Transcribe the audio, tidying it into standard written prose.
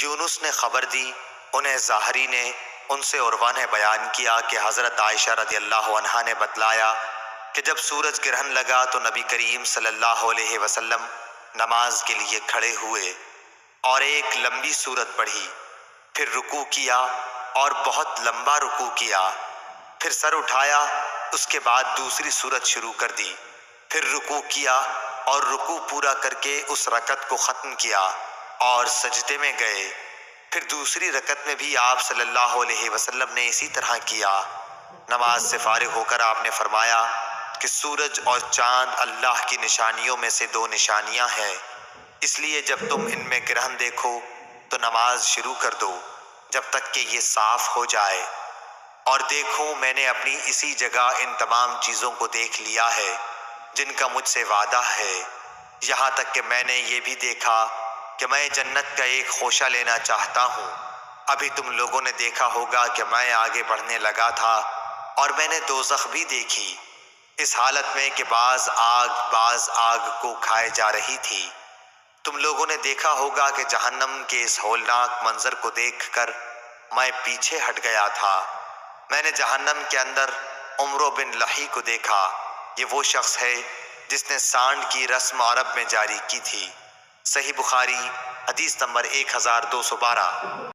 یونس نے خبر دی، انہیں ظاہری نے، ان سے عروہ نے بیان کیا کہ حضرت عائشہ رضی اللہ عنہا نے بتلایا کہ جب سورج گرہن لگا تو نبی کریم صلی اللہ علیہ وسلم نماز کے لیے کھڑے ہوئے اور ایک لمبی سورت پڑھی، پھر رکوع کیا اور بہت لمبا رکوع کیا، پھر سر اٹھایا، اس کے بعد دوسری سورت شروع کر دی، پھر رکوع کیا اور رکوع پورا کر کے اس رکعت کو ختم کیا اور سجدے میں گئے، پھر دوسری رکعت میں بھی آپ صلی اللہ علیہ وسلم نے اسی طرح کیا۔ نماز سے فارغ ہو کر آپ نے فرمایا کہ سورج اور چاند اللہ کی نشانیوں میں سے دو نشانیاں ہیں، اس لیے جب تم ان میں گرہن دیکھو تو نماز شروع کر دو جب تک کہ یہ صاف ہو جائے، اور دیکھو میں نے اپنی اسی جگہ ان تمام چیزوں کو دیکھ لیا ہے جن کا مجھ سے وعدہ ہے، یہاں تک کہ میں نے یہ بھی دیکھا کہ میں جنت کا ایک خوشہ لینا چاہتا ہوں۔ ابھی تم لوگوں نے دیکھا ہوگا کہ میں آگے بڑھنے لگا تھا اور میں نے دوزخ بھی دیکھی، اس حالت میں کہ بعض آگ کو کھائے جا رہی تھی۔ تم لوگوں نے دیکھا ہوگا کہ جہنم کے اس ہولناک منظر کو دیکھ کر میں پیچھے ہٹ گیا تھا۔ میں نے جہنم کے اندر عمرو بن لحی کو دیکھا، یہ وہ شخص ہے جس نے سانڈ کی رسم عرب میں جاری کی تھی۔ صحیح بخاری حدیث نمبر 1212۔